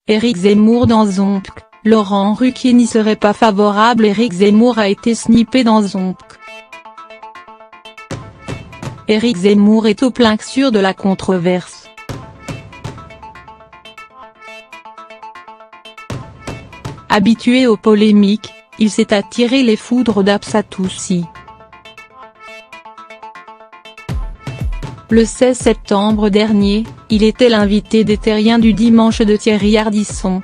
Éric Zemmour dans Zonk, Laurent Ruquier n'y serait pas favorable. Éric Zemmour a été snippé dans Zonk. Éric Zemmour est au plein cœur de la controverse. Habitué aux polémiques, il s'est attiré les foudres d'Absatoussi. Le 16 septembre dernier, il était l'invité des Terriens du dimanche de Thierry Ardisson.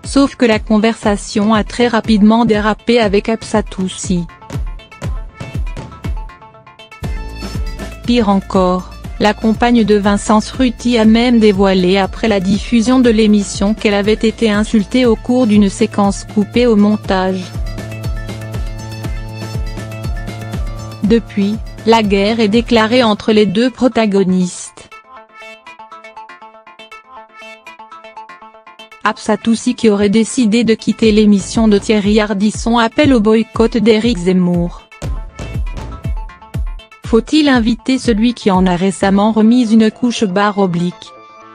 Sauf que la conversation a très rapidement dérapé avec Absatoussi. Pire encore, la compagne de Vincent Cerruti a même dévoilé après la diffusion de l'émission qu'elle avait été insultée au cours d'une séquence coupée au montage. Depuis, la guerre est déclarée entre les deux protagonistes. Absatoussi, qui aurait décidé de quitter l'émission de Thierry Ardisson, appelle au boycott d'Éric Zemmour. Faut-il inviter celui qui en a récemment remis une couche barre oblique?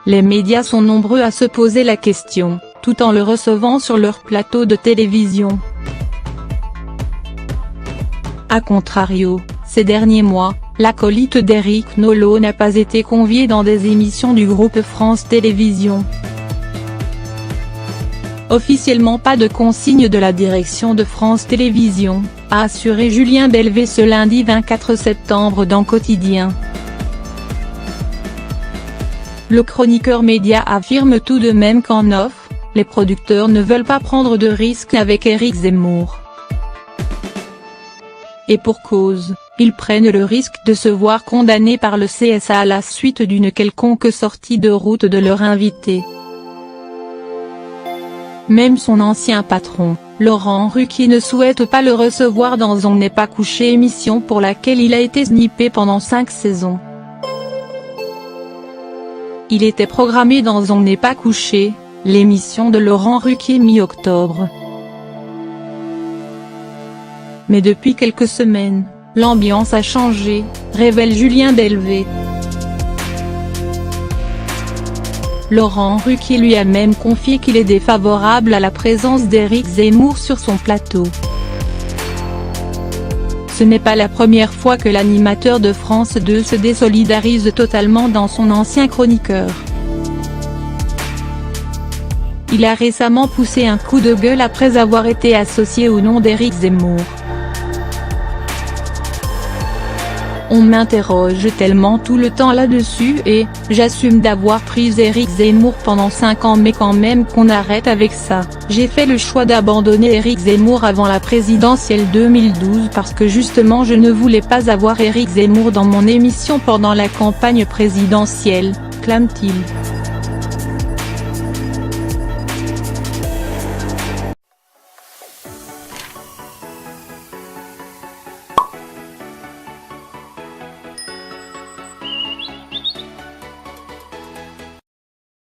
Les médias sont nombreux à se poser la question, tout en le recevant sur leur plateau de télévision. A contrario, ces derniers mois, l'acolyte d'Éric Nolot n'a pas été convié dans des émissions du groupe France Télévisions. Officiellement pas de consigne de la direction de France Télévisions, a assuré Julien Belvet ce lundi 24 septembre dans Quotidien. Le chroniqueur média affirme tout de même qu'en off, les producteurs ne veulent pas prendre de risques avec Éric Zemmour. Et pour cause, ils prennent le risque de se voir condamnés par le CSA à la suite d'une quelconque sortie de route de leur invité. Même son ancien patron, Laurent Ruquier, ne souhaite pas le recevoir dans On n'est pas couché, émission pour laquelle il a été snippé pendant 5 saisons. Il était programmé dans On n'est pas couché, l'émission de Laurent Ruquier mi-octobre. Mais depuis quelques semaines, l'ambiance a changé, révèle Julien Belvet. Laurent Ruquier lui a même confié qu'il est défavorable à la présence d'Éric Zemmour sur son plateau. Ce n'est pas la première fois que l'animateur de France 2 se désolidarise totalement dans son ancien chroniqueur. Il a récemment poussé un coup de gueule après avoir été associé au nom d'Éric Zemmour. On m'interroge tellement tout le temps là-dessus et j'assume d'avoir pris Éric Zemmour pendant 5 ans, mais quand même qu'on arrête avec ça. J'ai fait le choix d'abandonner Éric Zemmour avant la présidentielle 2012 parce que justement je ne voulais pas avoir Éric Zemmour dans mon émission pendant la campagne présidentielle, clame-t-il.